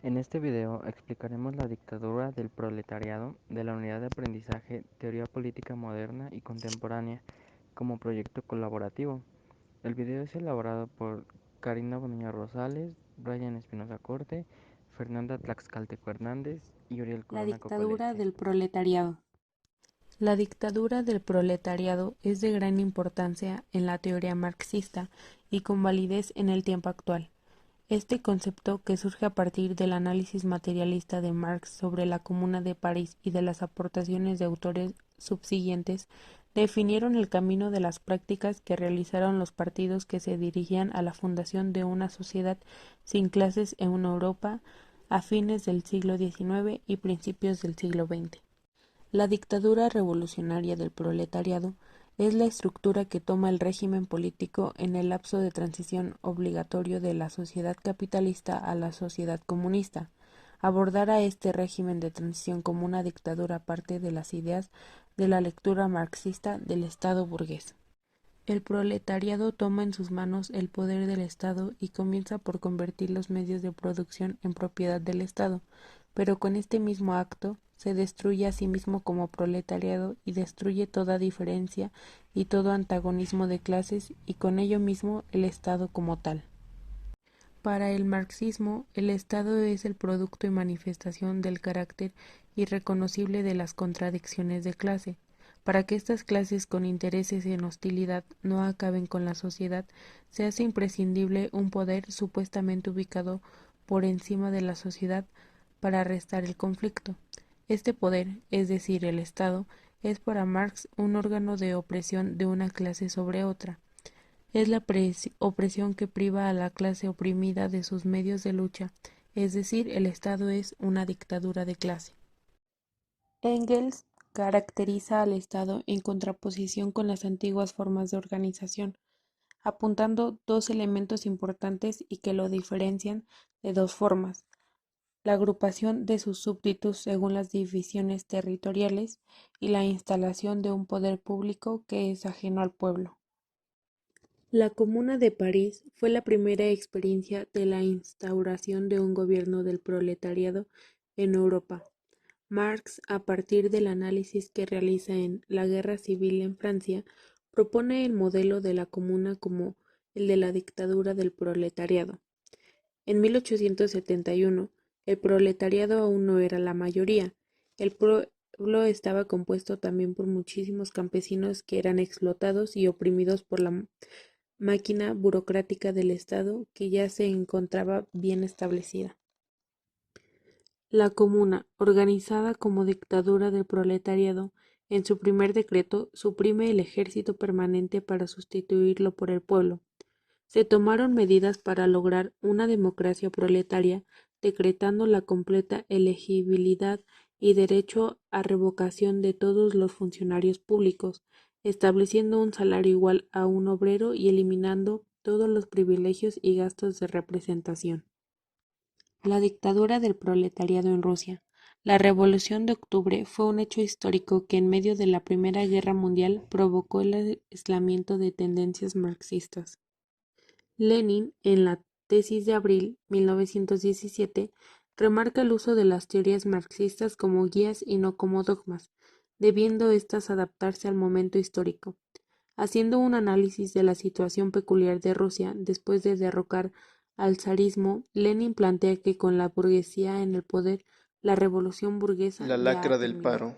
En este video explicaremos la dictadura del proletariado de la unidad de aprendizaje Teoría Política Moderna y Contemporánea como proyecto colaborativo. El video es elaborado por Karina Bonilla Rosales, Brian Espinosa Corte, Fernanda Tlaxcalteco Hernández y Uriel La Corona dictadura Cocoleche. del proletariado. La dictadura del proletariado es de gran importancia en la teoría marxista y con validez en el tiempo actual. Este concepto, que surge a partir del análisis materialista de Marx sobre la Comuna de París y de las aportaciones de autores subsiguientes, definieron el camino de las prácticas que realizaron los partidos que se dirigían a la fundación de una sociedad sin clases en una Europa a fines del siglo XIX y principios del siglo XX. La dictadura revolucionaria del proletariado es la estructura que toma el régimen político en el lapso de transición obligatorio de la sociedad capitalista a la sociedad comunista. Abordar a este régimen de transición como una dictadura parte de las ideas de la lectura marxista del Estado burgués. El proletariado toma en sus manos el poder del Estado y comienza por convertir los medios de producción en propiedad del Estado, pero con este mismo acto se destruye a sí mismo como proletariado y destruye toda diferencia y todo antagonismo de clases y con ello mismo el Estado como tal. Para el marxismo, el Estado es el producto y manifestación del carácter irreconocible de las contradicciones de clase. Para que estas clases con intereses en hostilidad no acaben con la sociedad, se hace imprescindible un poder supuestamente ubicado por encima de la sociedad para restar el conflicto. Este poder, es decir, el Estado, es para Marx un órgano de opresión de una clase sobre otra. Es la opresión que priva a la clase oprimida de sus medios de lucha, es decir, el Estado es una dictadura de clase. Engels caracteriza al Estado en contraposición con las antiguas formas de organización, apuntando dos elementos importantes y que lo diferencian de dos formas: la agrupación de sus súbditos según las divisiones territoriales y la instalación de un poder público que es ajeno al pueblo. La Comuna de París fue la primera experiencia de la instauración de un gobierno del proletariado en Europa. Marx, a partir del análisis que realiza en La Guerra Civil en Francia, propone el modelo de la Comuna como el de la dictadura del proletariado. En 1871, el proletariado aún no era la mayoría. El pueblo estaba compuesto también por muchísimos campesinos que eran explotados y oprimidos por la máquina burocrática del Estado que ya se encontraba bien establecida. La Comuna, organizada como dictadura del proletariado, en su primer decreto suprime el ejército permanente para sustituirlo por el pueblo. Se tomaron medidas para lograr una democracia proletaria, decretando la completa elegibilidad y derecho a revocación de todos los funcionarios públicos, estableciendo un salario igual a un obrero y eliminando todos los privilegios y gastos de representación. La dictadura del proletariado en Rusia. La Revolución de Octubre fue un hecho histórico que en medio de la Primera Guerra Mundial provocó el aislamiento de tendencias marxistas. Lenin, en la Tesis de abril 1917, remarca el uso de las teorías marxistas como guías y no como dogmas, debiendo éstas adaptarse al momento histórico. Haciendo un análisis de la situación peculiar de Rusia después de derrocar al zarismo, Lenin plantea que con la burguesía en el poder, la revolución burguesa La ya ha lacra del terminado. paro.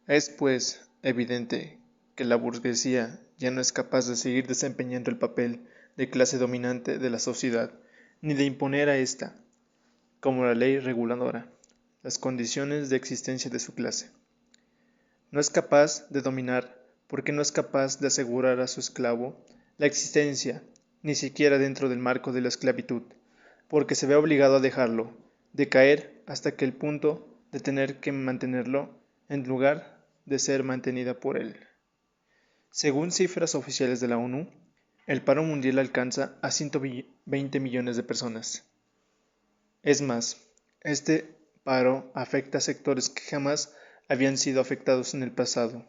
Es, pues, evidente que la burguesía ya no es capaz de seguir desempeñando el papel de clase dominante de la sociedad, ni de imponer a ésta, como la ley reguladora, las condiciones de existencia de su clase. No es capaz de dominar porque no es capaz de asegurar a su esclavo la existencia, ni siquiera dentro del marco de la esclavitud, porque se ve obligado a dejarlo, de caer hasta que el punto de tener que mantenerlo en lugar de ser mantenida por él. Según cifras oficiales de la ONU, el paro mundial alcanza a 120 millones de personas. Es más, este paro afecta a sectores que jamás habían sido afectados en el pasado: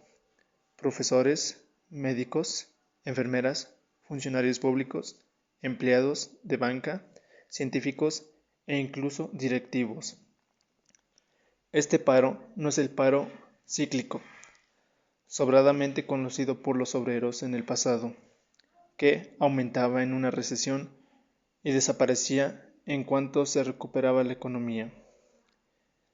profesores, médicos, enfermeras, funcionarios públicos, empleados de banca, científicos, e incluso directivos. Este paro no es el paro cíclico, sobradamente conocido por los obreros en el pasado, que aumentaba en una recesión y desaparecía en cuanto se recuperaba la economía.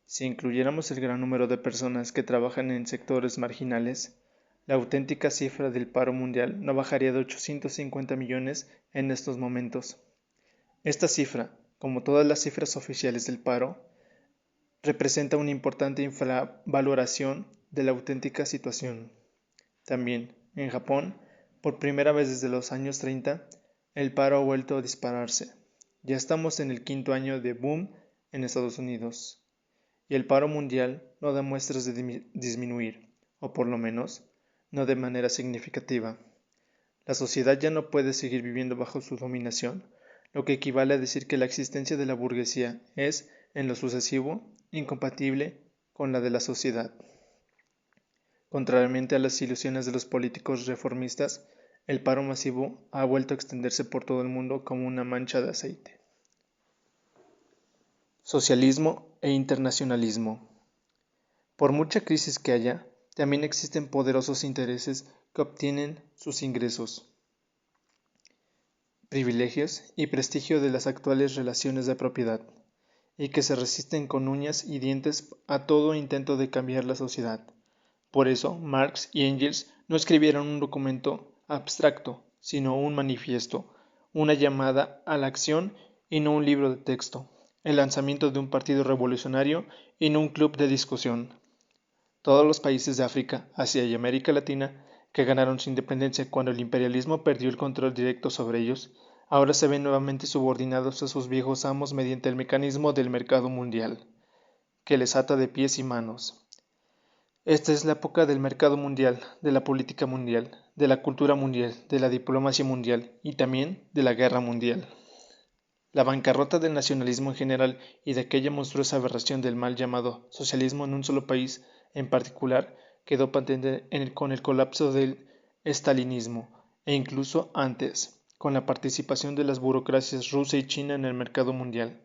Si incluyéramos el gran número de personas que trabajan en sectores marginales, la auténtica cifra del paro mundial no bajaría de 850 millones en estos momentos. Esta cifra, como todas las cifras oficiales del paro, representa una importante infravaloración de la auténtica situación. También, en Japón, por primera vez desde los años 30, el paro ha vuelto a dispararse. Ya estamos en el quinto año de boom en Estados Unidos, y el paro mundial no da muestras de disminuir, o por lo menos, no de manera significativa. La sociedad ya no puede seguir viviendo bajo su dominación, lo que equivale a decir que la existencia de la burguesía es, en lo sucesivo, incompatible con la de la sociedad. Contrariamente a las ilusiones de los políticos reformistas, el paro masivo ha vuelto a extenderse por todo el mundo como una mancha de aceite. Socialismo e internacionalismo. Por mucha crisis que haya, también existen poderosos intereses que obtienen sus ingresos, privilegios y prestigio de las actuales relaciones de propiedad, y que se resisten con uñas y dientes a todo intento de cambiar la sociedad. Por eso, Marx y Engels no escribieron un documento abstracto, sino un manifiesto, una llamada a la acción y no un libro de texto, el lanzamiento de un partido revolucionario y no un club de discusión. Todos los países de África, Asia y América Latina, que ganaron su independencia cuando el imperialismo perdió el control directo sobre ellos, ahora se ven nuevamente subordinados a sus viejos amos mediante el mecanismo del mercado mundial, que les ata de pies y manos. Esta es la época del mercado mundial, de la política mundial, de la cultura mundial, de la diplomacia mundial y también de la guerra mundial. La bancarrota del nacionalismo en general y de aquella monstruosa aberración del mal llamado socialismo en un solo país en particular quedó patente con el colapso del estalinismo e incluso antes, con la participación de las burocracias rusa y china en el mercado mundial.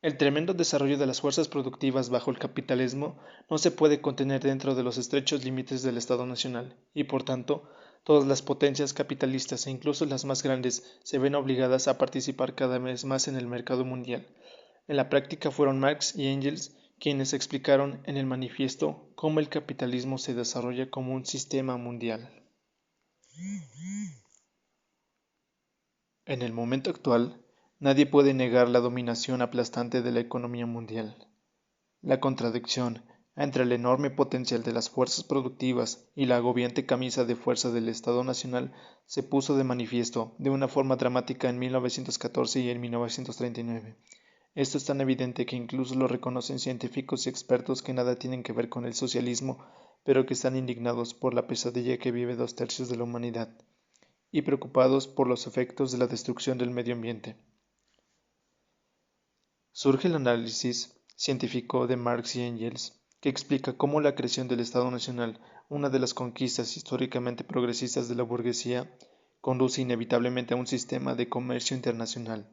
El tremendo desarrollo de las fuerzas productivas bajo el capitalismo no se puede contener dentro de los estrechos límites del Estado nacional, y por tanto, todas las potencias capitalistas e incluso las más grandes se ven obligadas a participar cada vez más en el mercado mundial. En la práctica fueron Marx y Engels quienes explicaron en el manifiesto cómo el capitalismo se desarrolla como un sistema mundial. En el momento actual, nadie puede negar la dominación aplastante de la economía mundial. La contradicción entre el enorme potencial de las fuerzas productivas y la agobiante camisa de fuerza del Estado Nacional se puso de manifiesto de una forma dramática en 1914 y en 1939. Esto es tan evidente que incluso lo reconocen científicos y expertos que nada tienen que ver con el socialismo, pero que están indignados por la pesadilla que vive 2/3 de la humanidad y preocupados por los efectos de la destrucción del medio ambiente. Surge el análisis científico de Marx y Engels, que explica cómo la creación del Estado Nacional, una de las conquistas históricamente progresistas de la burguesía, conduce inevitablemente a un sistema de comercio internacional.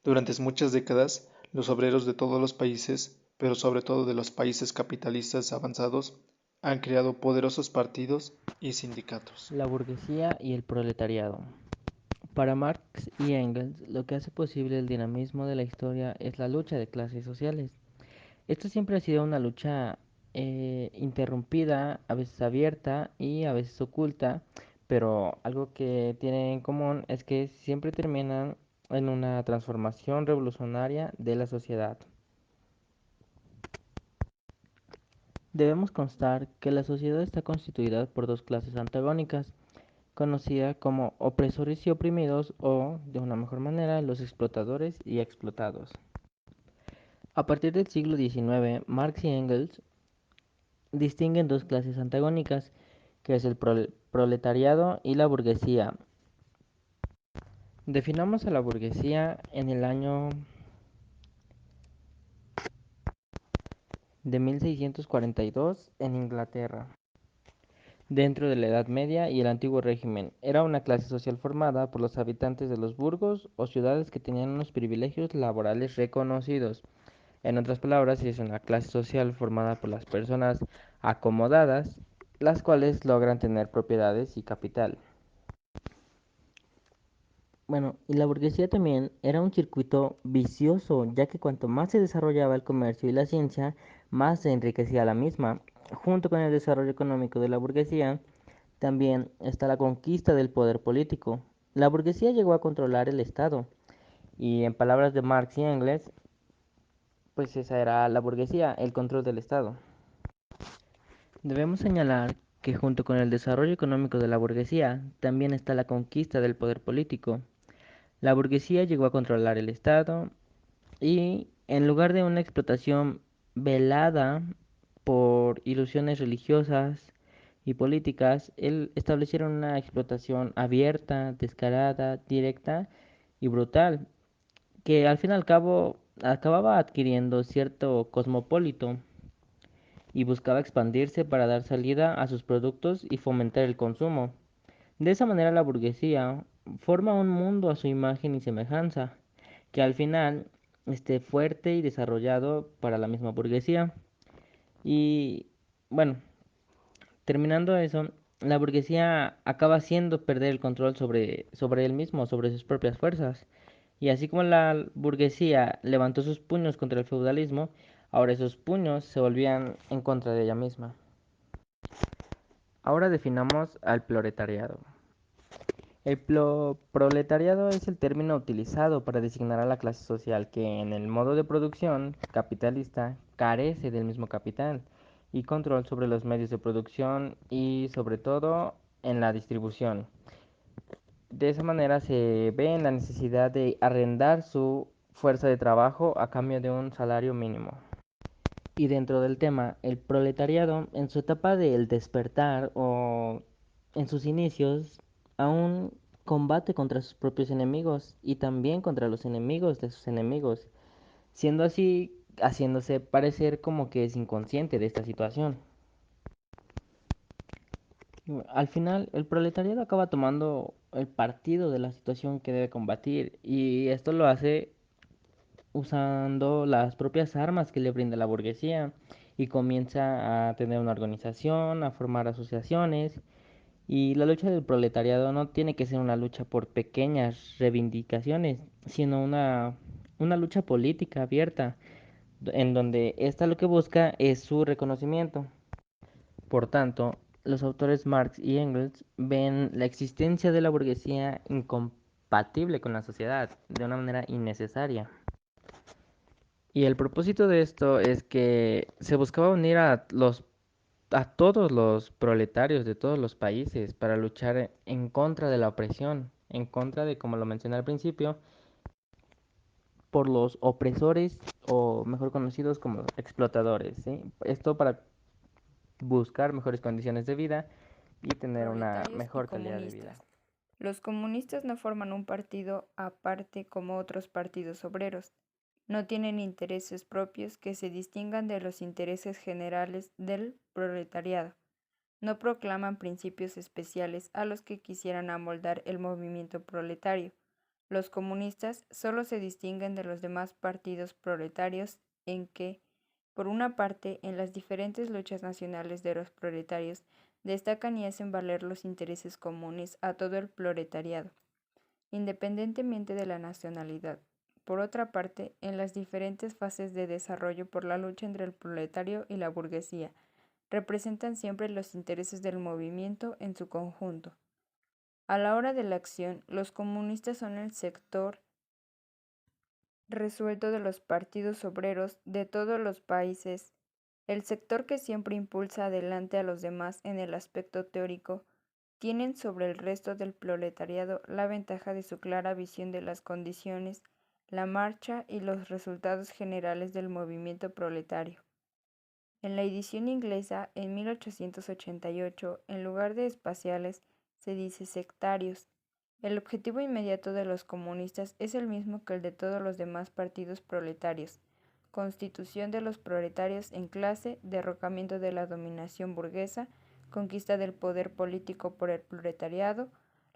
Durante muchas décadas, los obreros de todos los países, pero sobre todo de los países capitalistas avanzados, han creado poderosos partidos y sindicatos. La burguesía y el proletariado. Para Marx y Engels, lo que hace posible el dinamismo de la historia es la lucha de clases sociales. Esto siempre ha sido una lucha interrumpida, a veces abierta y a veces oculta, pero algo que tienen en común es que siempre terminan en una transformación revolucionaria de la sociedad. Debemos constar que la sociedad está constituida por dos clases antagónicas, conocidas como opresores y oprimidos o, de una mejor manera, los explotadores y explotados. A partir del siglo XIX, Marx y Engels distinguen dos clases antagónicas, que es el proletariado y la burguesía. Definamos a la burguesía en el año de 1642 en Inglaterra. dentro de la Edad Media y el antiguo régimen. Era una clase social formada por los habitantes de los burgos o ciudades que tenían unos privilegios laborales reconocidos. En otras palabras, es una clase social formada por las personas acomodadas, las cuales logran tener propiedades y capital. Bueno, y la burguesía también era un circuito vicioso, ya que cuanto más se desarrollaba el comercio y la ciencia, más se enriquecía la misma. Junto con el desarrollo económico de la burguesía, también está la conquista del poder político. La burguesía llegó a controlar el Estado, y en palabras de Marx y Engels, pues esa era la burguesía, el control del Estado. Debemos señalar que junto con el desarrollo económico de la burguesía, también está la conquista del poder político. La burguesía llegó a controlar el Estado y, en lugar de una explotación velada por ilusiones religiosas y políticas, establecieron una explotación abierta, descarada, directa y brutal, que al fin y al cabo acababa adquiriendo cierto cosmopolito y buscaba expandirse para dar salida a sus productos y fomentar el consumo. De esa manera la burguesía forma un mundo a su imagen y semejanza, que al final esté fuerte y desarrollado para la misma burguesía. Y bueno, terminando eso, la burguesía acaba haciendo perder el control sobre él mismo, sobre sus propias fuerzas. Y así como la burguesía levantó sus puños contra el feudalismo, ahora esos puños se volvían en contra de ella misma. Ahora definamos al proletariado. El proletariado es el término utilizado para designar a la clase social que en el modo de producción capitalista carece del mismo capital y control sobre los medios de producción y sobre todo en la distribución. De esa manera se ve en la necesidad de arrendar su fuerza de trabajo a cambio de un salario mínimo. Y dentro del tema, el proletariado en su etapa del despertar o en sus inicios aún combate contra sus propios enemigos y también contra los enemigos de sus enemigos, siendo así haciéndose parecer como que es inconsciente de esta situación. Al final, el proletariado acaba tomando el partido de la situación que debe combatir y esto lo hace usando las propias armas que le brinda la burguesía y comienza a tener una organización, a formar asociaciones y la lucha del proletariado no tiene que ser una lucha por pequeñas reivindicaciones, sino una lucha política abierta en donde esta lo que busca es su reconocimiento. Por tanto, los autores Marx y Engels ven la existencia de la burguesía incompatible con la sociedad de una manera innecesaria. Y el propósito de esto es que se buscaba unir a todos los proletarios de todos los países para luchar en contra de la opresión, en contra de, como lo mencioné al principio, por los opresores o mejor conocidos como explotadores, ¿sí? Esto para buscar mejores condiciones de vida y tener una Proletarios y mejor calidad de vida. comunistas. Los comunistas no forman un partido aparte como otros partidos obreros. No tienen intereses propios que se distingan de los intereses generales del proletariado. No proclaman principios especiales a los que quisieran amoldar el movimiento proletario. Los comunistas solo se distinguen de los demás partidos proletarios en que, por una parte, en las diferentes luchas nacionales de los proletarios, destacan y hacen valer los intereses comunes a todo el proletariado, independientemente de la nacionalidad. Por otra parte, en las diferentes fases de desarrollo por la lucha entre el proletario y la burguesía, representan siempre los intereses del movimiento en su conjunto. A la hora de la acción, los comunistas son el sector resuelto de los partidos obreros de todos los países, el sector que siempre impulsa adelante a los demás en el aspecto teórico, tienen sobre el resto del proletariado la ventaja de su clara visión de las condiciones, la marcha y los resultados generales del movimiento proletario. En la edición inglesa, en 1888, en lugar de espaciales, se dice sectarios. El objetivo inmediato de los comunistas es el mismo que el de todos los demás partidos proletarios: constitución de los proletarios en clase, derrocamiento de la dominación burguesa, conquista del poder político por el proletariado.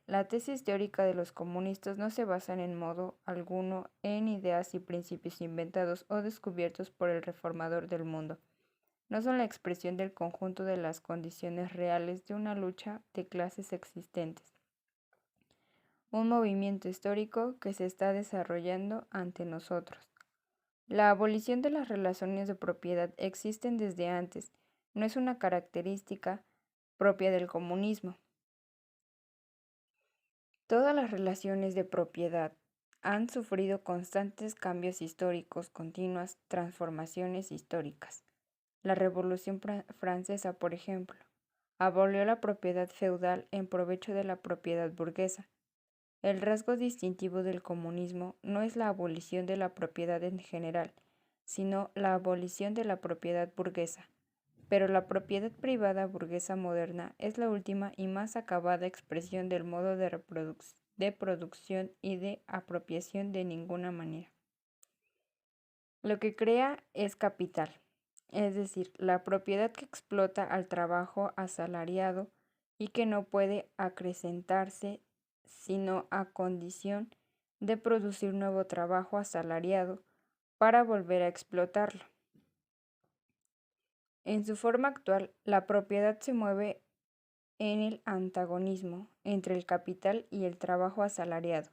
La tesis teórica de los comunistas no se basa en modo alguno en ideas y principios inventados o descubiertos por el reformador del mundo. No son la expresión del conjunto de las condiciones reales de una lucha de clases existentes. Un movimiento histórico que se está desarrollando ante nosotros. La abolición de las relaciones de propiedad existen desde antes, no es una característica propia del comunismo. Todas las relaciones de propiedad han sufrido constantes cambios históricos, continuas transformaciones históricas. La Revolución Francesa, por ejemplo, abolió la propiedad feudal en provecho de la propiedad burguesa. El rasgo distintivo del comunismo no es la abolición de la propiedad en general, sino la abolición de la propiedad burguesa. Pero la propiedad privada burguesa moderna es la última y más acabada expresión del modo de producción y de apropiación de ninguna manera. Lo que crea es capital, es decir, la propiedad que explota al trabajo asalariado y que no puede acrecentarse sino a condición de producir nuevo trabajo asalariado para volver a explotarlo. En su forma actual, la propiedad se mueve en el antagonismo entre el capital y el trabajo asalariado.